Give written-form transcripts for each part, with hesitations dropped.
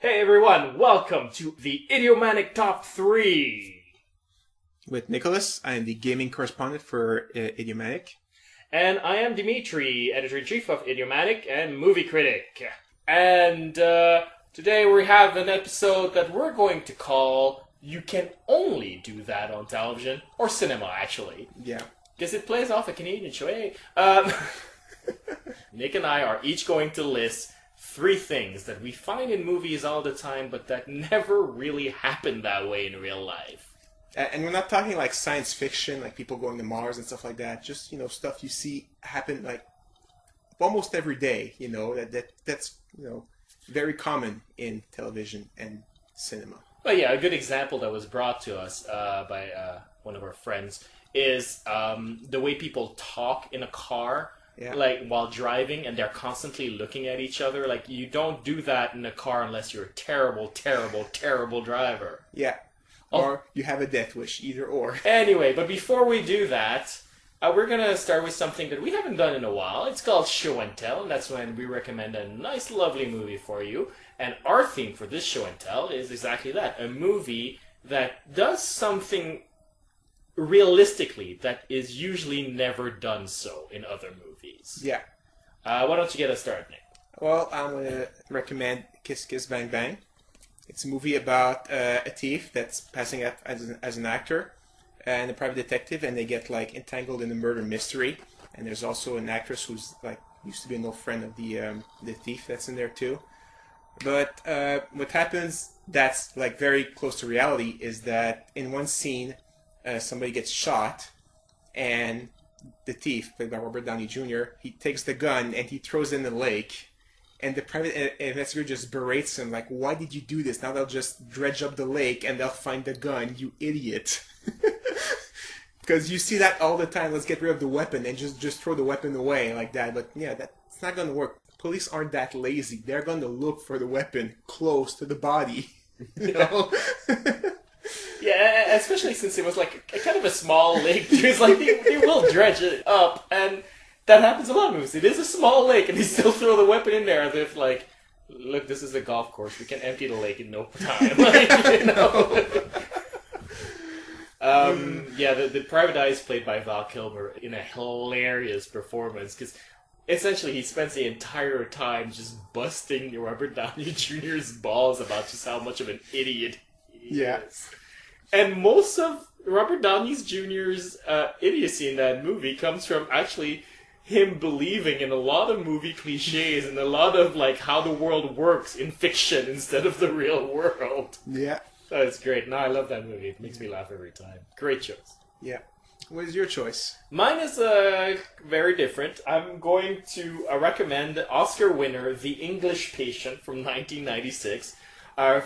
Hey everyone, welcome to the Idiomanic Top 3! With Nicholas, I am the gaming correspondent for Idiomatic. And I am Dimitri, editor-in-chief of Idiomatic and movie critic. And today we have an episode that we're going to call You Can Only Do That on Television, or Cinema actually. Yeah. Because it plays off a Canadian show. Hey, Nick and I are each going to list 3 things that we find in movies all the time, but that never really happen that way in real life. And we're not talking like science fiction, like people going to Mars and stuff like that. Just, stuff you see happen like almost every day, that's very common in television and cinema. Well, yeah, a good example that was brought to us by one of our friends is the way people talk in a car. Yeah. Like, while driving, and they're constantly looking at each other. Like, you don't do that in a car unless you're a terrible, terrible, terrible driver. Yeah. Or you have a death wish, either or. Anyway, but before we do that, we're going to start with something that we haven't done in a while. It's called Show and Tell, and that's when we recommend a nice, lovely movie for you. And our theme for this Show and Tell is exactly that. A movie that does something realistically that is usually never done so in other movies. Yeah. Why don't you get us started, Nick? Well, I'm going to recommend Kiss Kiss Bang Bang. It's a movie about a thief that's passing out as an actor and a private detective, and they get like entangled in a murder mystery. And there's also an actress who's like used to be an old friend of the thief that's in there too. But what happens that's like very close to reality is that in one scene somebody gets shot, and the thief, played by Robert Downey Jr., he takes the gun and he throws it in the lake. And the private investigator just berates him, like, why did you do this? Now they'll just dredge up the lake and they'll find the gun, you idiot. Because you see that all the time, let's get rid of the weapon and just throw the weapon away like that. But yeah, that's not going to work. Police aren't that lazy. They're going to look for the weapon close to the body. You know? Yeah, especially since it was like a kind of a small lake. It's like they will dredge it up, and that happens a lot of movies. It is a small lake, and they still throw the weapon in there as if like, look, this is a golf course. We can empty the lake in no time. Yeah, the private eye is played by Val Kilmer in a hilarious performance because essentially he spends the entire time just busting Robert Downey Jr.'s balls about just how much of an idiot he is. And most of Robert Downey Jr.'s idiocy in that movie comes from actually him believing in a lot of movie cliches and a lot of like how the world works in fiction instead of the real world. Yeah. Oh, it's great. No, I love that movie. It makes me laugh every time. Great choice. Yeah. What is your choice? Mine is very different. I'm going to recommend Oscar winner The English Patient from 1996.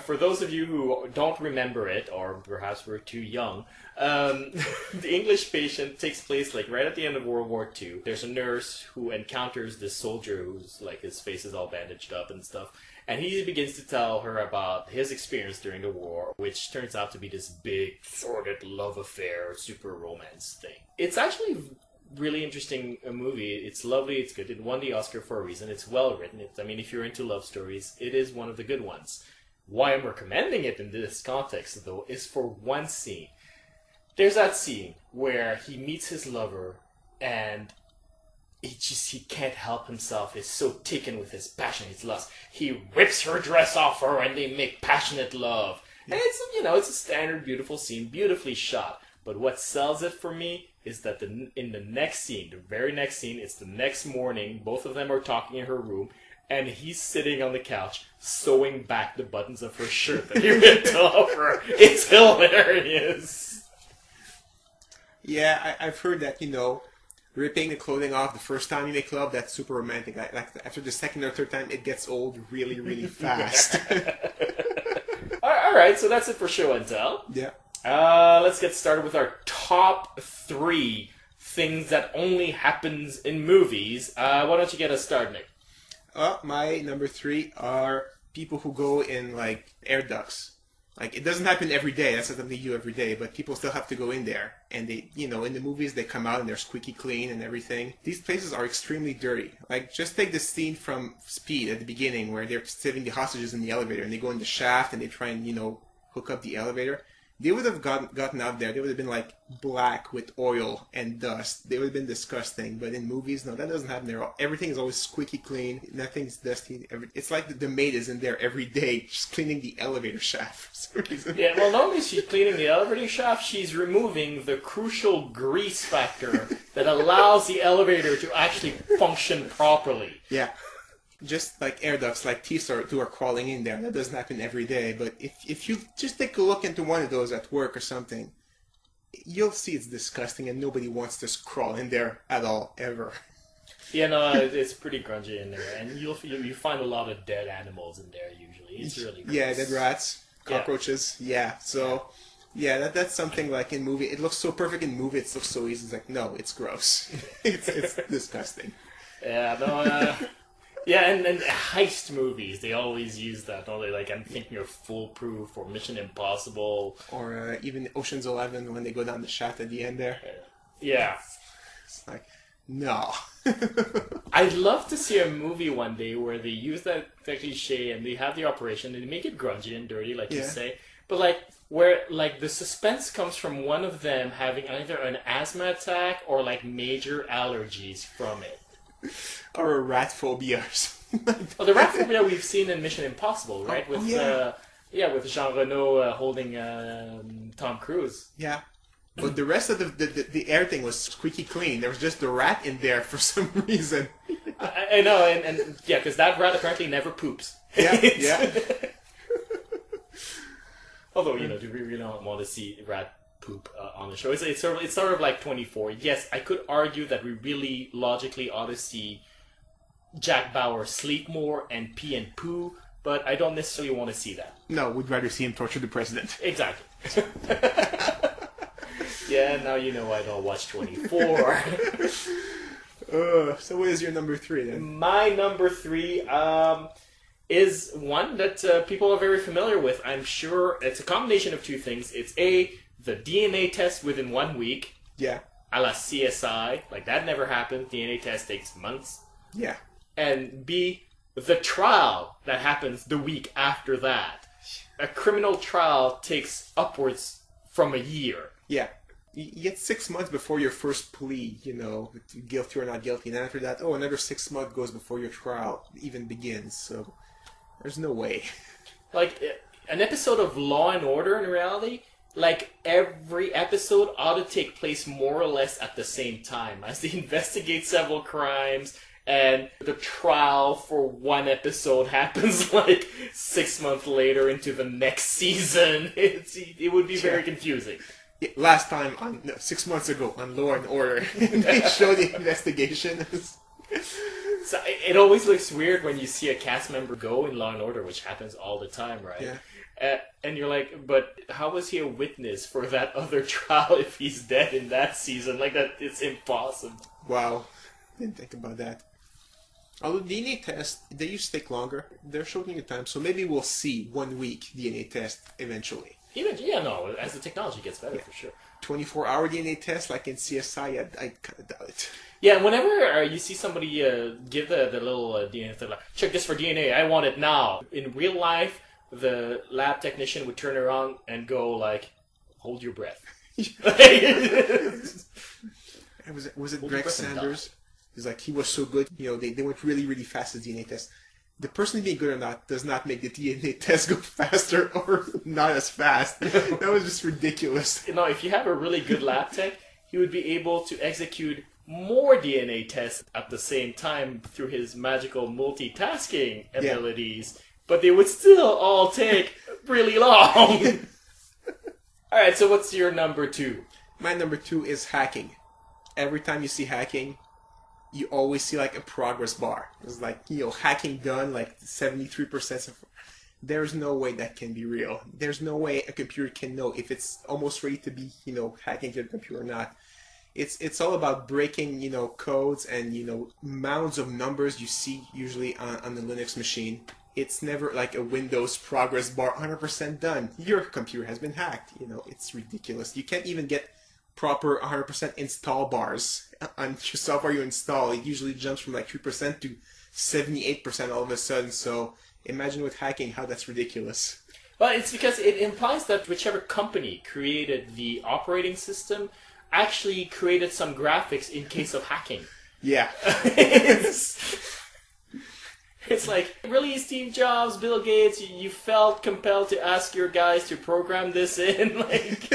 For those of you who don't remember it, or perhaps we're too young, The English Patient takes place like right at the end of World War II. There's a nurse who encounters this soldier who's like his face is all bandaged up and stuff, and he begins to tell her about his experience during the war, which turns out to be this big, sordid love affair, super romance thing. It's actually really interesting movie. It's lovely, it's good. It won the Oscar for a reason. It's well written. If you're into love stories, it is one of the good ones. Why I'm recommending it in this context, though, is for one scene. There's that scene where he meets his lover, and he can't help himself. He's so taken with his passion, his lust. He rips her dress off her, and they make passionate love. And it's a standard, beautiful scene, beautifully shot. But what sells it for me is that in the next scene, the very next scene, it's the next morning. Both of them are talking in her room. And he's sitting on the couch, sewing back the buttons of her shirt that he ripped off her. It's hilarious. Yeah, I've heard that, ripping the clothing off the first time you make love, that's super romantic. Like after the second or third time, it gets old really, really fast. All right, so that's it for Show and Tell. Yeah. Let's get started with our top 3 things that only happens in movies. Why don't you get us started, Nick? My number 3 are people who go in like air ducts. Like, it doesn't happen every day. That's not something you do every day, but people still have to go in there. And they, you know, in the movies, they come out and they're squeaky clean and everything. These places are extremely dirty. Like, just take the scene from Speed at the beginning where they're saving the hostages in the elevator and they go in the shaft and they try and, you know, hook up the elevator. They would have gotten out there. They would have been like black with oil and dust. They would have been disgusting. But in movies, no, that doesn't happen there. Everything is always squeaky clean. Nothing's dusty. It's like the maid is in there every day just cleaning the elevator shaft for some reason. Yeah, well, not only is she cleaning the elevator shaft, she's removing the crucial grease factor that allows the elevator to actually function properly. Yeah. Just like air ducts, like thieves are crawling in there. That doesn't happen every day. But if you just take a look into one of those at work or something, you'll see it's disgusting and nobody wants to crawl in there at all, ever. Yeah, no, it's pretty grungy in there. And you find a lot of dead animals in there usually. It's really gross. Yeah, dead rats, cockroaches. Yeah, so... Yeah, that's something like in movie. It looks so perfect in movie. It looks so easy. It's like, no, it's gross. it's disgusting. Yeah, no... Yeah, and heist movies, they always use that, don't they? Like, I'm thinking of Foolproof or Mission Impossible. Or even Ocean's 11 when they go down the shaft at the end there. Yeah. It's like, no. I'd love to see a movie one day where they use that cliche and they have the operation and they make it grungy and dirty, like you say. But, like, where, like, the suspense comes from one of them having either an asthma attack or, like, major allergies from it. Or a rat phobia or something like that. Well, the rat phobia we've seen in Mission Impossible, right? With Jean Reno holding Tom Cruise. Yeah. But the rest of the air thing was squeaky clean. There was just the rat in there for some reason. I know, and yeah, because that rat apparently never poops. Yeah, yeah. Although, you know, do we really don't want to see rat poop on the show? It's sort of like 24. Yes, I could argue that we really logically ought to see Jack Bauer sleep more and pee and poo, but I don't necessarily want to see that. No, we'd rather see him torture the president. Exactly. Yeah, now you know I don't watch 24. So what is your number 3 then? My number 3 is one that people are very familiar with. I'm sure it's a combination of two things. It's the DNA test within 1 week. Yeah. A la CSI. Like, that never happened. DNA test takes months. Yeah. And B, the trial that happens the week after that. A criminal trial takes upwards from a year. Yeah. You get 6 months before your first plea, you know, guilty or not guilty. And then after that, another 6 months goes before your trial even begins. So, there's no way. Like, an episode of Law and Order in reality, like, every episode ought to take place more or less at the same time as they investigate several crimes, and the trial for one episode happens like 6 months later into the next season. It would be very confusing. Yeah, last time, 6 months ago, on Law and Order, they show the investigation. So it always looks weird when you see a cast member go in Law and Order, which happens all the time, right? Yeah. And you're like, but how was he a witness for that other trial if he's dead in that season? Like, that, it's impossible. Wow. Didn't think about that. Although DNA tests, they used to take longer. They're shortening the time, so maybe we'll see 1 week DNA test eventually. As the technology gets better, for sure. 24-hour DNA test, like in CSI, I kind of doubt it. Yeah, whenever you see somebody give the little DNA test, like, check this for DNA, I want it now. In real life, the lab technician would turn around and go like, hold your breath. Was it Greg Sanders? He's like, he was so good. You know, they went really, really fast at DNA test. The person being good or not does not make the DNA test go faster or not as fast. That was just ridiculous. You know, if you have a really good lab tech, he would be able to execute more DNA tests at the same time through his magical multitasking abilities, but they would still all take really long. Alright, so what's your number 2? My number 2 is hacking. Every time you see hacking, you always see like a progress bar. It's like, you know, hacking done, like 73%. There's no way that can be real. There's no way a computer can know if it's almost ready to be, you know, hacking to the computer or not. It's all about breaking, you know, codes and, you know, mounds of numbers you see usually on the Linux machine. It's never like a Windows progress bar, 100% done. Your computer has been hacked. You know, it's ridiculous. You can't even get proper 100% install bars on your software you install. It usually jumps from like 3% to 78% all of a sudden. So imagine with hacking how that's ridiculous. Well, it's because it implies that whichever company created the operating system actually created some graphics in case of hacking. Yeah. It's like, really, Steve Jobs, Bill Gates, you felt compelled to ask your guys to program this in? Like,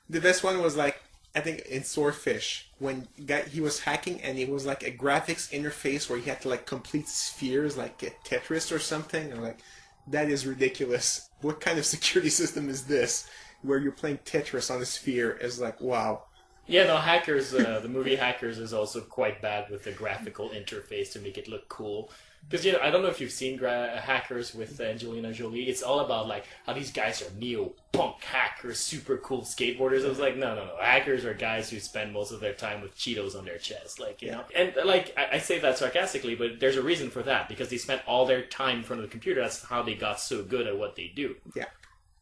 the best one was like, I think in Swordfish, when he was hacking and it was like a graphics interface where he had to like complete spheres like a Tetris or something. I'm like, that is ridiculous. What kind of security system is this? Where you're playing Tetris on a sphere is like, wow. Yeah, no, Hackers, the movie Hackers is also quite bad with the graphical interface to make it look cool. Because, you know, I don't know if you've seen Hackers with Angelina Jolie. It's all about, like, how these guys are neo-punk hackers, super cool skateboarders. I was like, no. Hackers are guys who spend most of their time with Cheetos on their chest. Like, you know. And, like, I say that sarcastically, but there's a reason for that. Because they spent all their time in front of the computer. That's how they got so good at what they do. Yeah.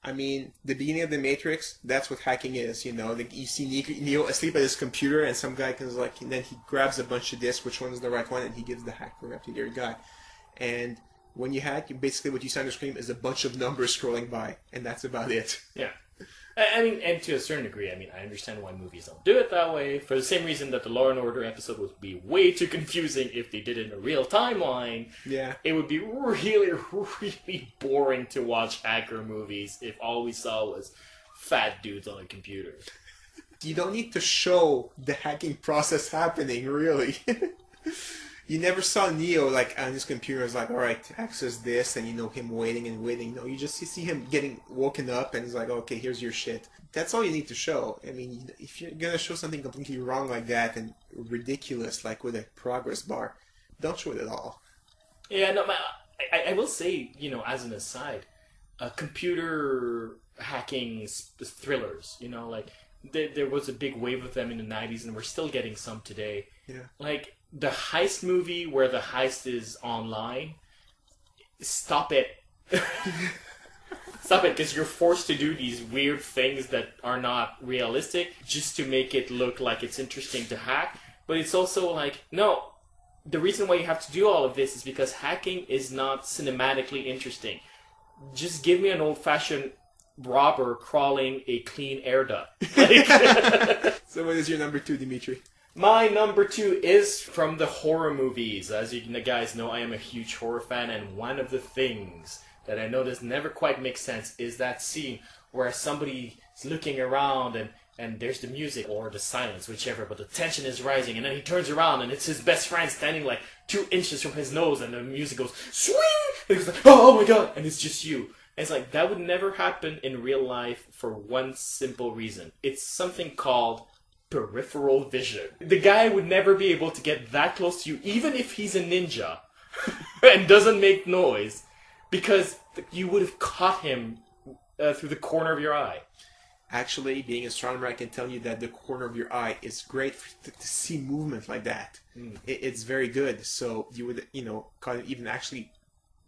I mean, the beginning of the Matrix, that's what hacking is, you know. You see Neo asleep at his computer, and some guy comes like, and then he grabs a bunch of discs, which one's the right one, and he gives the hack program to the other guy. And when you hack, basically what you see on the screen is a bunch of numbers scrolling by, and that's about it. Yeah. I mean, and to a certain degree, I mean, I understand why movies don't do it that way, for the same reason that the Law & Order episode would be way too confusing if they did it in a real timeline. Yeah. It would be really, really boring to watch hacker movies if all we saw was fat dudes on a computer. You don't need to show the hacking process happening, really. You never saw Neo, like, on his computer, it's like, alright, access this, and you know him waiting and waiting. No, you just see him getting woken up, and he's like, okay, here's your shit. That's all you need to show. I mean, if you're gonna show something completely wrong like that, and ridiculous, like with a progress bar, don't show it at all. Yeah, no, I will say, you know, as an aside, computer hacking thrillers, you know, like, there was a big wave of them in the 90s, and we're still getting some today. Yeah. Like, the heist movie where the heist is online, stop it. Stop it, because you're forced to do these weird things that are not realistic just to make it look like it's interesting to hack. But it's also like, no, the reason why you have to do all of this is because hacking is not cinematically interesting. Just give me an old-fashioned robber crawling a clean air duct. Like, so what is your number 2, Dimitri? My number 2 is from the horror movies. As you guys know, I am a huge horror fan, and one of the things that I notice never quite makes sense is that scene where somebody is looking around and there's the music or the silence, whichever, but the tension is rising, and then he turns around and it's his best friend standing like 2 inches from his nose, and the music goes swing, and he's like, oh my god, and it's just you. And it's like, that would never happen in real life for one simple reason. It's something called peripheral vision. The guy would never be able to get that close to you, even if he's a ninja and doesn't make noise, because you would have caught him through the corner of your eye. Actually, being an astronomer, I can tell you that the corner of your eye is great to see movement like that. It's very good. So you would, you know, caught him even actually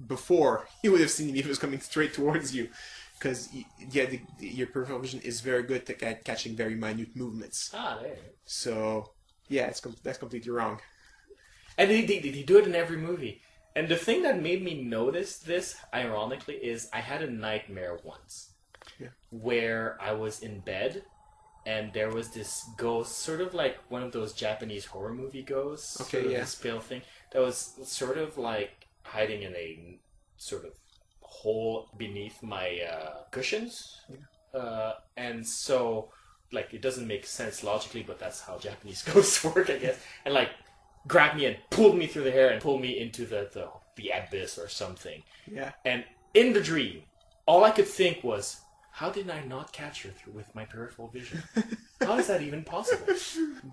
before you would have seen him if he was coming straight towards you. Because, yeah, your peripheral vision is very good at catching very minute movements. Ah, there. So, yeah, that's completely wrong. And they do it in every movie. And the thing that made me notice this, ironically, is I had a nightmare once. Yeah. Where I was in bed, and there was this ghost, sort of like one of those Japanese horror movie ghosts. Okay, sort of yeah. This pale thing that was sort of like hiding in a sort of hole beneath my cushions. Yeah. And so, like, it doesn't make sense logically, but that's how Japanese ghosts work, I guess. And, like, grabbed me and pulled me through the hair and pulled me into the abyss or something. Yeah. And in the dream, all I could think was, how did I not catch her through with my peripheral vision? How is that even possible?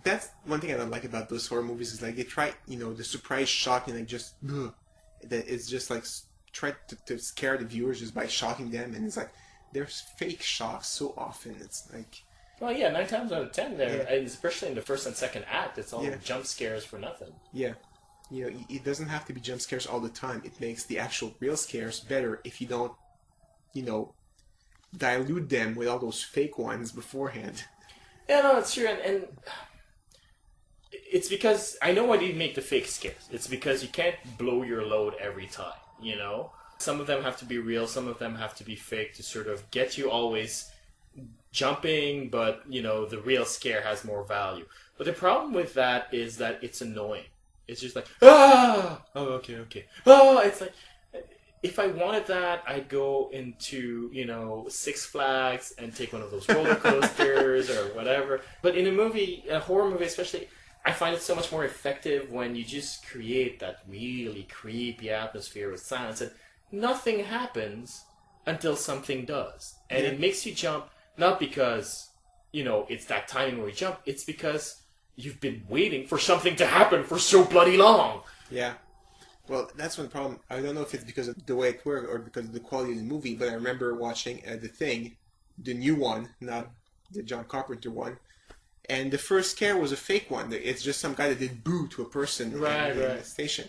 That's one thing I don't like about those horror movies is like they try, you know, the surprise shock and like just that it's just like try to scare the viewers just by shocking them, and it's like there's fake shocks so often. It's like, well, yeah, 9 times out of 10 there, and especially in the first and second act, it's all jump scares for nothing. Yeah. You know, it doesn't have to be jump scares all the time. It makes the actual real scares better if you don't, you know, dilute them with all those fake ones beforehand. Yeah, no, it's true, and it's because I know why they make the fake scares. It's because you can't blow your load every time, you know? Some of them have to be real, some of them have to be fake to sort of get you always jumping, but, you know, the real scare has more value. But the problem with that is that it's annoying. It's just like, ah! Oh, okay. Oh, it's like, if I wanted that, I'd go into, you know, Six Flags and take one of those roller coasters or whatever. But in a movie, a horror movie especially, I find it so much more effective when you just create that really creepy atmosphere with silence and nothing happens until something does. And it makes you jump, not because, you know, it's that timing where you jump, it's because you've been waiting for something to happen for so bloody long. Yeah. Well, that's one problem. I don't know if it's because of the way it worked or because of the quality of the movie, but I remember watching The Thing, the new one, not the John Carpenter one, and the first scare was a fake one. It's just some guy that did boo to a person in the station.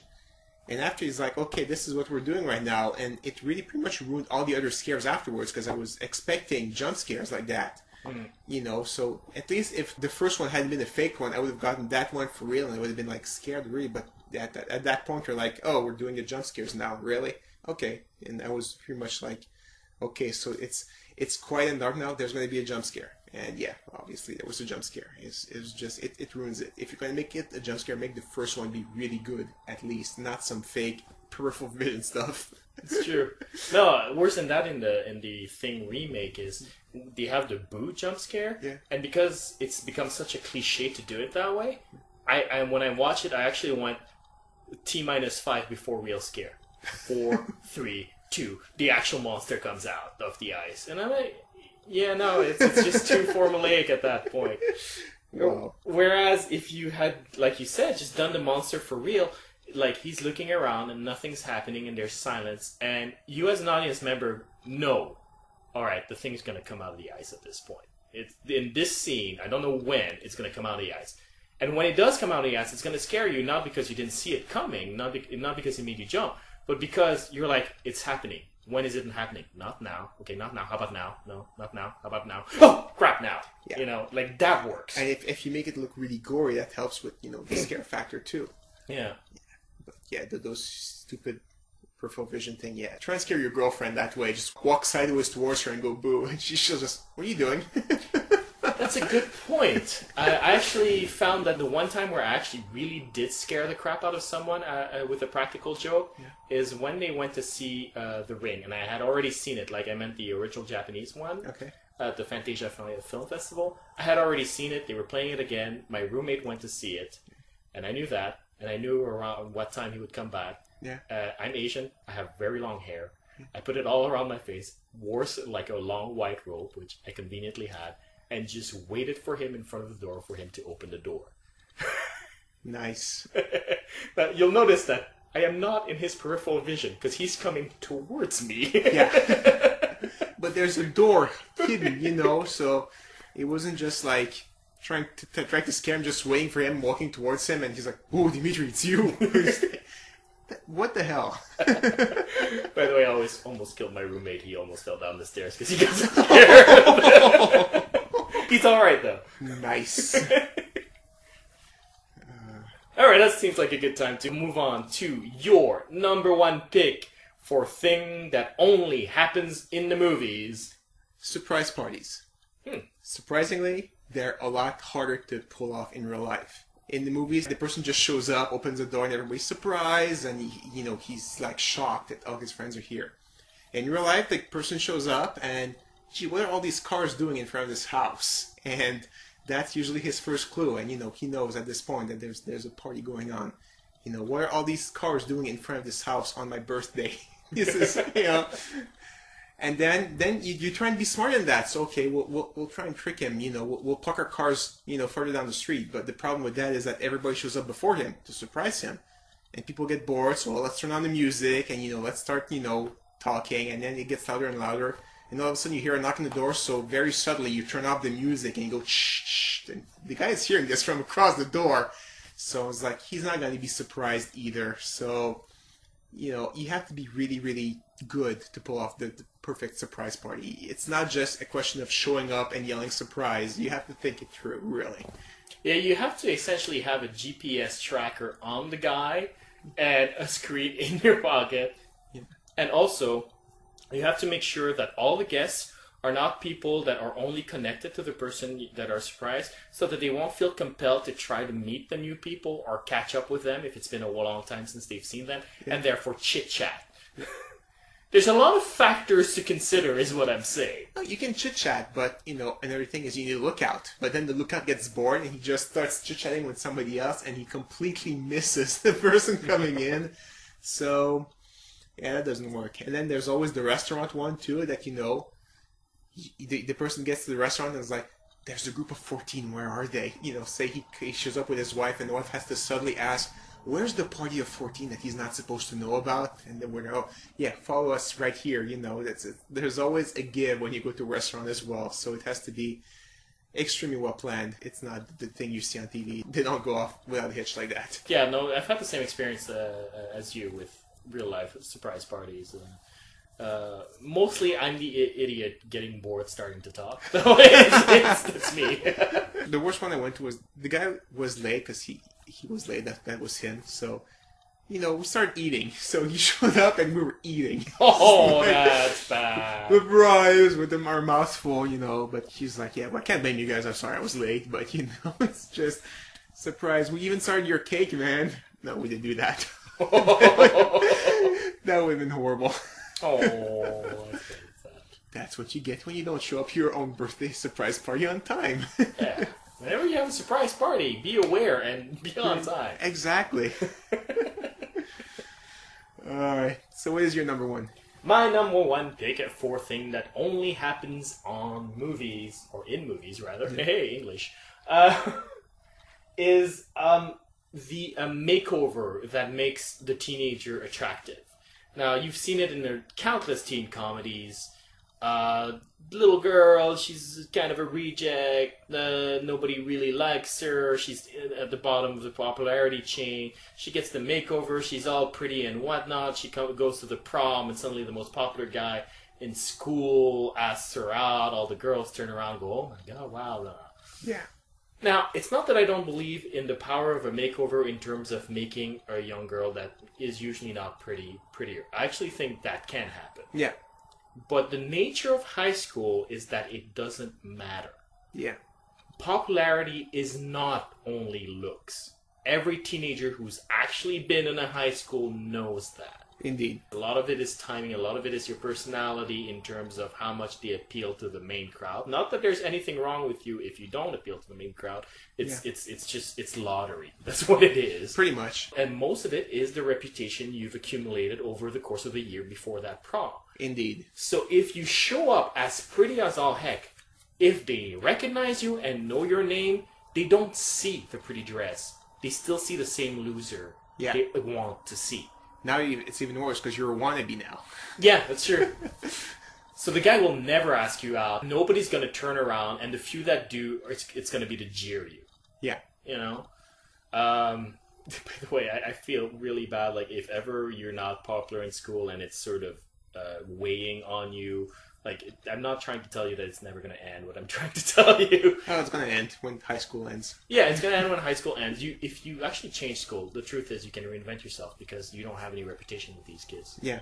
And after he's like, okay, this is what we're doing right now, and it really pretty much ruined all the other scares afterwards because I was expecting jump scares like that. You know, so at least if the first one hadn't been a fake one, I would have gotten that one for real and I would have been like scared really, but at that point you're like, oh, we're doing the jump scares now, really? Okay. And I was pretty much like, okay, so it's quiet and dark now, there's going to be a jump scare. And yeah, obviously there was a jump scare. It's just, it ruins it. If you're going to make it a jump scare, make the first one be really good, at least, not some fake peripheral vision stuff. It's true. No, worse than that in the Thing remake is they have the boo jump scare, and because it's become such a cliche to do it that way, I when I watch it, I actually want T-5 before real scare. 4, 3, 2, the actual monster comes out of the ice, and I'm like, yeah, no, it's just too formulaic at that point. Wow. Whereas if you had, like you said, just done the monster for real, like he's looking around and nothing's happening and there's silence, and you as an audience member know, all right, the thing's going to come out of the ice at this point. It's in this scene, I don't know when it's going to come out of the ice. And when it does come out of the ice, it's going to scare you, not because you didn't see it coming, not because it made you jump, but because you're like, it's happening. When is it happening? Not now. Okay, not now. How about now? No, not now. How about now? Oh, crap, now. Yeah. You know, like that works. And if you make it look really gory, that helps with, you know, the scare factor too. Yeah. But yeah, those stupid peripheral vision thing, yeah. Try and scare your girlfriend that way. Just walk sideways towards her and go boo. And she'll just, what are you doing? That's a good point. I actually found that the one time where I actually really did scare the crap out of someone with a practical joke is when they went to see The Ring. And I had already seen it, like I meant the original Japanese one at the Fantasia Film Festival. I had already seen it. They were playing it again. My roommate went to see it. And I knew that. And I knew around what time he would come back. Yeah. I'm Asian. I have very long hair. I put it all around my face. Wore like a long white robe, which I conveniently had. And just waited for him in front of the door for him to open the door. Nice. But you'll notice that I am not in his peripheral vision because he's coming towards me. Yeah. But there's a door hidden, you know, so it wasn't just like trying to scare him, just waiting for him, walking towards him, and he's like, "Oh, Dimitri, it's you." What the hell? By the way, I almost killed my roommate. He almost fell down the stairs because he got scared. He's alright, though. Nice. Alright, that seems like a good time to move on to your number one pick for thing that only happens in the movies. Surprise parties. Surprisingly, they're a lot harder to pull off in real life. In the movies, the person just shows up, opens the door, and everybody's surprised, and he's like shocked that all his friends are here. In real life, the person shows up, and gee, what are all these cars doing in front of this house? And that's usually his first clue, and he knows at this point that there's a party going on. What are all these cars doing in front of this house on my birthday? This is, And then you try and be smarter than that. So okay, we'll try and trick him. We'll park our cars further down the street. But the problem with that is that everybody shows up before him to surprise him, and people get bored. So let's turn on the music and let's start talking, and then it gets louder and louder. And all of a sudden you hear a knock on the door. So very subtly you turn off the music and you go shh, shh, and the guy is hearing this from across the door. So I was like, he's not going to be surprised either. So, you have to be really, really good to pull off the perfect surprise party. It's not just a question of showing up and yelling surprise. You have to think it through, really. Yeah, you have to essentially have a GPS tracker on the guy and a screen in your pocket. Yeah. And also, you have to make sure that all the guests are not people that are only connected to the person that are surprised, so that they won't feel compelled to try to meet the new people or catch up with them if it's been a long time since they've seen them, and therefore chit-chat. There's a lot of factors to consider, is what I'm saying. You can chit-chat, but, another thing is you need to look out. But then the lookout gets bored, and he just starts chit-chatting with somebody else, and he completely misses the person coming in. So, yeah, that doesn't work. And then there's always the restaurant one, too, that, the person gets to the restaurant and is like, there's a group of 14, where are they? Say he shows up with his wife, and the wife has to suddenly ask, where's the party of 14 that he's not supposed to know about? And then we're follow us right here. There's always a give when you go to a restaurant as well. So it has to be extremely well planned. It's not the thing you see on TV. They don't go off without a hitch like that. Yeah, no, I've had the same experience as you with real life surprise parties. Mostly I'm the idiot getting bored starting to talk. It's me. The worst one I went to was, the guy was late because he was late. That was him. So, we started eating. So he showed up and we were eating. Oh, that's bad. With rice, with our mouths full, But he's like, I can't blame you guys. I'm sorry I was late. But, it's just surprise. We even started your cake, man. No, we didn't do that. That would have been horrible. Oh, that's what you get when you don't show up to your own birthday surprise party on time. Yeah. Whenever you have a surprise party, be aware and be on time. Exactly. Alright, so what is your number one? My number one pick for a thing that only happens on movies, or in movies rather, hey, English, is the makeover that makes the teenager attractive. Now, you've seen it in the countless teen comedies. Little girl, she's kind of a reject, nobody really likes her, she's at the bottom of the popularity chain, she gets the makeover, she's all pretty and whatnot, she goes to the prom, and suddenly the most popular guy in school asks her out, all the girls turn around and go, oh my god, wow. Yeah. Now, it's not that I don't believe in the power of a makeover in terms of making a young girl that is usually not prettier. I actually think that can happen. Yeah. But the nature of high school is that it doesn't matter. Yeah. Popularity is not only looks. Every teenager who's actually been in a high school knows that. Indeed. A lot of it is timing, a lot of it is your personality in terms of how much they appeal to the main crowd. Not that there's anything wrong with you if you don't appeal to the main crowd. It's lottery. That's what it is. Pretty much. And most of it is the reputation you've accumulated over the course of a year before that prom. Indeed. So if you show up as pretty as all heck, if they recognize you and know your name, they don't see the pretty dress. They still see the same loser they want to see. Now it's even worse because you're a wannabe now. Yeah, that's true. So the guy will never ask you out. Nobody's going to turn around, and the few that do, it's going to be to jeer you. Yeah. By the way, I feel really bad. Like, if ever you're not popular in school and it's sort of weighing on you, I'm not trying to tell you that it's never going to end. What I'm trying to tell you... Oh, it's going to end when high school ends. Yeah, it's going to end when high school ends. If you actually change school, the truth is you can reinvent yourself because you don't have any reputation with these kids. Yeah.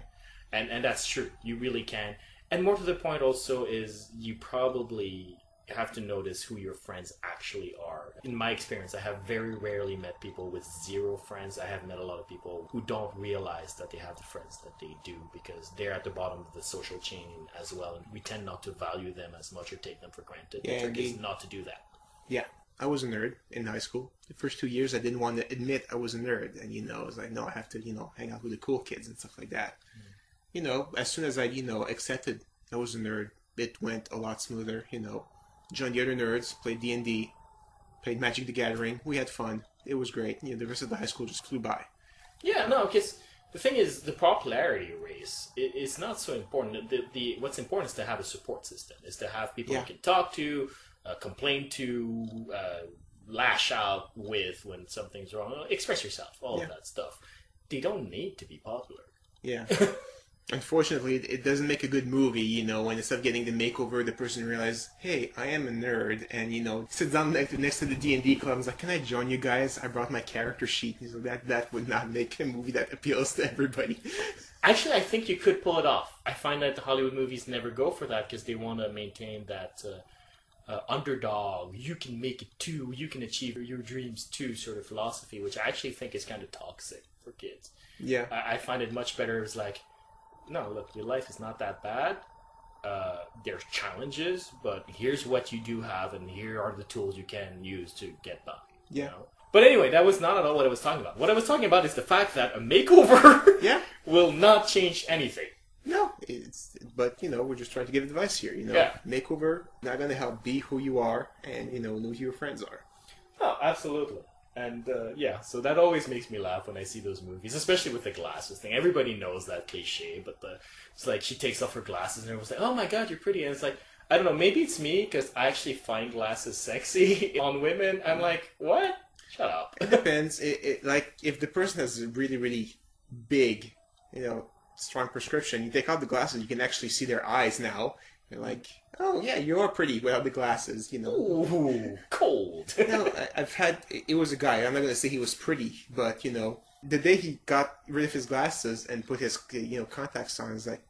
And that's true. You really can. And more to the point also is you probably have to notice who your friends actually are. In my experience, I have very rarely met people with zero friends. I have met a lot of people who don't realize that they have the friends that they do because they're at the bottom of the social chain as well. And we tend not to value them as much or take them for granted. The trick is not to do that. Yeah. I was a nerd in high school. The first 2 years, I didn't want to admit I was a nerd. And, I was like, no, I have to, hang out with the cool kids and stuff like that. As soon as I, accepted I was a nerd, it went a lot smoother, Joined the other nerds, played D&D, played Magic the Gathering. We had fun. It was great. The rest of the high school just flew by. Yeah, no, because the thing is, the popularity race is not so important. What's important is to have a support system, is to have people you can talk to, complain to, lash out with when something's wrong. Express yourself, all of that stuff. They don't need to be popular. Yeah. Unfortunately, it doesn't make a good movie, you know, when instead of getting the makeover, the person realizes, hey, I am a nerd, and, you know, sits down next to the D&D club and is like, can I join you guys? I brought my character sheet. So that would not make a movie that appeals to everybody. Actually, I think you could pull it off. I find that the Hollywood movies never go for that because they want to maintain that underdog, you can make it too, you can achieve your dreams too sort of philosophy, which I actually think is kind of toxic for kids. Yeah. I find it much better as like, no, look, your life is not that bad. There's challenges, but here's what you do have, and here are the tools you can use to get by. Yeah. You know? But anyway, that was not at all what I was talking about. What I was talking about is the fact that a makeover will not change anything. No, but, you know, we're just trying to give advice here, you know. Yeah. Makeover, not going to help be who you are and, you know who your friends are. Oh, absolutely. And, yeah, so that always makes me laugh when I see those movies, especially with the glasses thing. Everybody knows that cliche, but it's like she takes off her glasses and everyone's like, oh my god, you're pretty. And it's like, I don't know, maybe it's me because I actually find glasses sexy on women. I'm like, what? Shut up. It depends. Like, if the person has a really, really big, you know, strong prescription, you take out the glasses, you can actually see their eyes now. You're like, oh yeah, you're pretty without the glasses, you know. Ooh, cold. No, I've had, it was a guy, I'm not going to say he was pretty, but, you know, the day he got rid of his glasses and put his, you know, contacts on, it's like,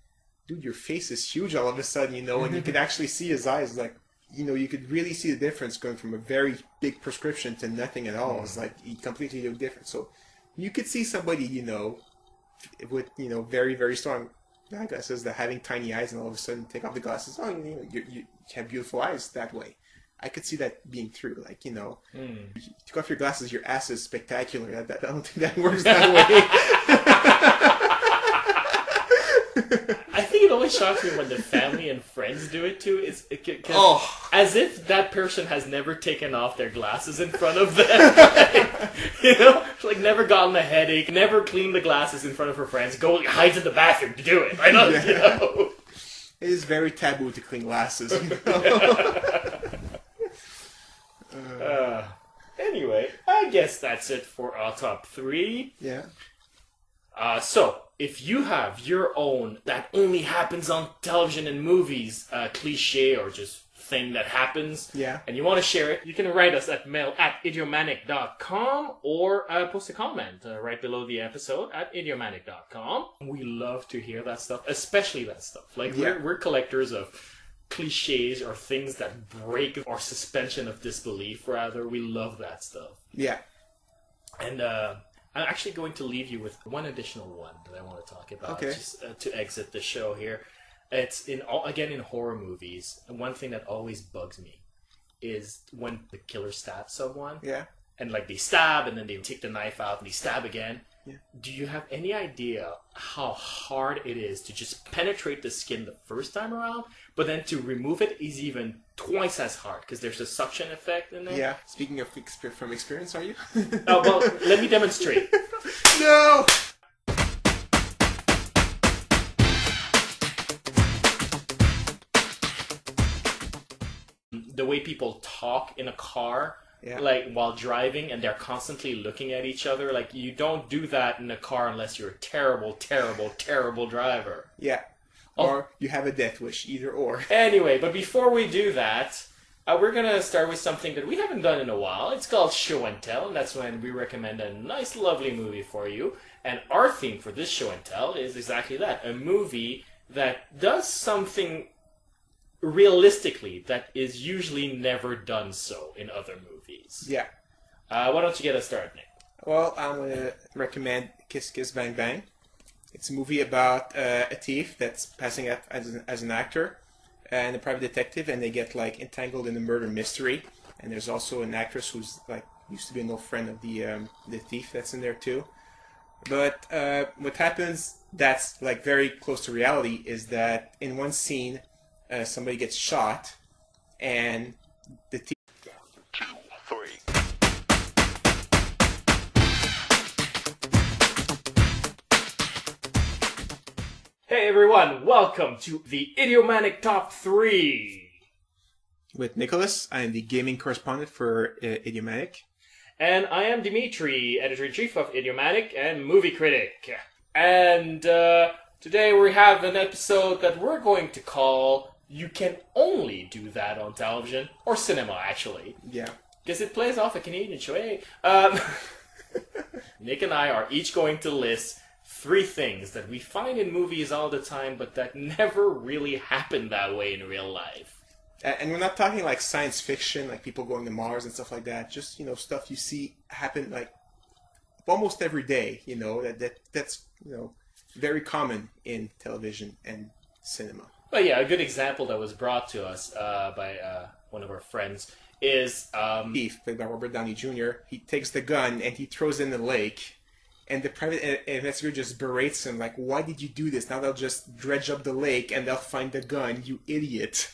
dude, your face is huge all of a sudden, you know, and you could actually see his eyes, like, you know, you could really see the difference going from a very big prescription to nothing at all. It's like, he completely looked different. So, you could see somebody, you know, with, you know, very, very strong eyeglasses that having tiny eyes and all of a sudden take off the glasses. Oh, you know, you have beautiful eyes that way. I could see that being true. Like, you know, you take off your glasses, your ass is spectacular. I don't think that works that way. I think it always shocks me when the family and friends do it too. As if that person has never taken off their glasses in front of them. You know, like never gotten a headache, never cleaned the glasses in front of her friends. Hides in the bathroom to do it. I know. Yeah. You know? It is very taboo to clean glasses. You know? Anyway, I guess that's it for our top 3. Yeah. So, if you have your own that only happens on television and movies cliche or just thing that happens, and you want to share it, you can write us at mail@idiomanic.com or post a comment right below the episode at idiomanic.com. We love to hear that stuff, especially that stuff. Like, we're collectors of cliches or things that break our suspension of disbelief, rather. We love that stuff. Yeah. And, I'm actually going to leave you with one additional one that I want to talk about, just to exit the show here. It's in horror movies, and one thing that always bugs me is when the killer stabs someone. Yeah. And like they stab, and then they take the knife out, and they stab again. Yeah. Do you have any idea how hard it is to just penetrate the skin the first time around, but then to remove it is even twice as hard because there's a suction effect in there? Yeah. Speaking of from experience, are you? Oh, well, let me demonstrate. No! The way people talk in a car, like while driving, and they're constantly looking at each other. Like, you don't do that in a car unless you're a terrible, terrible, terrible driver. Yeah. Or you have a death wish, either or. Anyway, but before we do that, we're going to start with something that we haven't done in a while. It's called Show and Tell, and that's when we recommend a nice, lovely movie for you. And our theme for this Show and Tell is exactly that, a movie that does something realistically that is usually never done so in other movies. Yeah. Why don't you get us started, Nick? Well, I'm going to recommend Kiss Kiss Bang Bang. It's a movie about a thief that's passing out as an actor and a private detective, and they get like entangled in a murder mystery. And there's also an actress who's like used to be an old friend of the thief that's in there too. But what happens that's like very close to reality is that in one scene, somebody gets shot, and the thief. 2, 3. Hey everyone, welcome to the Idiomanic Top 3. with Nicholas. I am the gaming correspondent for Idiomatic. And I am Dimitri, editor-in-chief of Idiomatic and movie critic. And today we have an episode that we're going to call You Can Only Do That on Television, or cinema, actually. Yeah. Because it plays off a Canadian show, eh? Nick and I are each going to list 3 things that we find in movies all the time, but that never really happen that way in real life. And we're not talking like science fiction, like people going to Mars and stuff like that. Just, stuff you see happen like almost every day, that's, very common in television and cinema. But yeah, a good example that was brought to us by one of our friends is... Steve, played by Robert Downey Jr., he takes the gun and he throws it in the lake. And the private investigator just berates him, like, why did you do this? Now they'll just dredge up the lake and they'll find the gun, you idiot.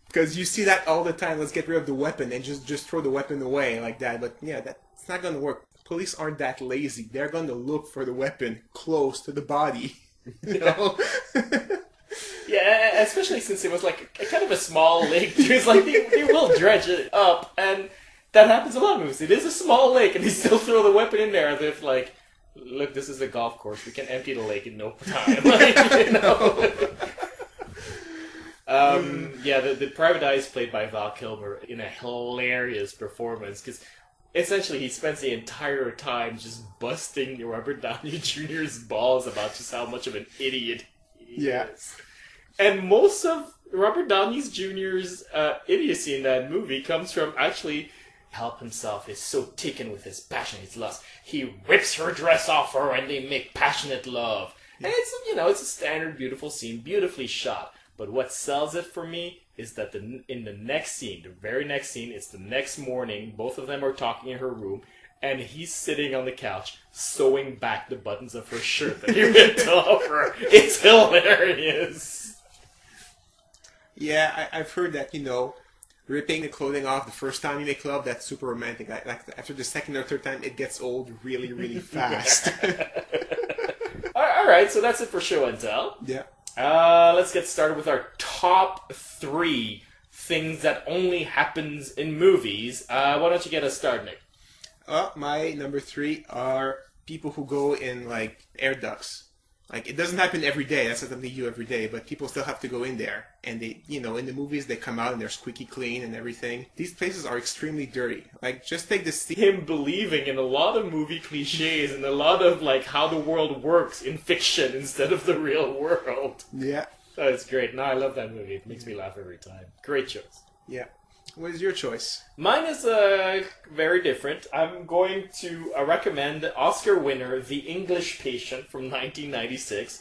Because you see that all the time, let's get rid of the weapon and just throw the weapon away like that. But yeah, that's not going to work. Police aren't that lazy. They're going to look for the weapon close to the body. Yeah, especially since it was like a kind of a small lake. It's like they will dredge it up, and... that happens a lot of movies. It is a small lake, and they still throw the weapon in there as if, like, look, this is a golf course. We can empty the lake in no time. Yeah, the private eye is played by Val Kilmer in a hilarious performance, because essentially he spends the entire time just busting Robert Downey Jr.'s balls about just how much of an idiot he is. And most of Robert Downey Jr.'s idiocy in that movie comes from actually... help himself is so taken with his passion, his lust. He rips her dress off her and they make passionate love. And it's, it's a standard beautiful scene, beautifully shot. But what sells it for me is that in the next scene, the very next scene, it's the next morning, both of them are talking in her room, and he's sitting on the couch sewing back the buttons of her shirt that he ripped off her. It's hilarious. Yeah, I've heard that, ripping the clothing off the first time you make love, that's super romantic. Like after the second or third time, it gets old really, really fast. All right, so that's it for show and tell. Yeah. Let's get started with our top 3 things that only happens in movies. Why don't you get us started, Nick? My number 3 are people who go in, like, air ducts. Like, it doesn't happen every day. That's not something you do every day. But people still have to go in there. And they, in the movies, they come out and they're squeaky clean and everything. These places are extremely dirty. Like, just take this... Him believing in a lot of movie cliches and a lot of, like, how the world works in fiction instead of the real world. Yeah. Oh, it's great. No, I love that movie. It makes me laugh every time. Great choice. Yeah. What is your choice? Mine is very different. I'm going to recommend Oscar winner The English Patient from 1996.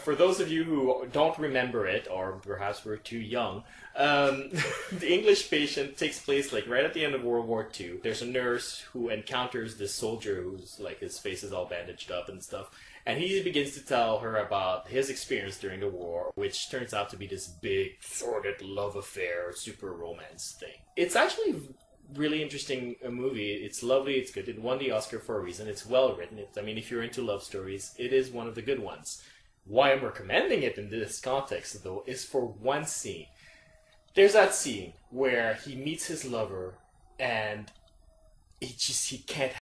For those of you who don't remember it, or perhaps we're too young, The English Patient takes place like right at the end of World War II. There's a nurse who encounters this soldier who's like his face is all bandaged up and stuff. And he begins to tell her about his experience during the war, which turns out to be this big, sordid love affair, super romance thing. It's actually really interesting movie. It's lovely, it's good. It won the Oscar for a reason. It's well written. If you're into love stories, it is one of the good ones. Why I'm recommending it in this context, though, is for one scene. There's that scene where he meets his lover, and he can't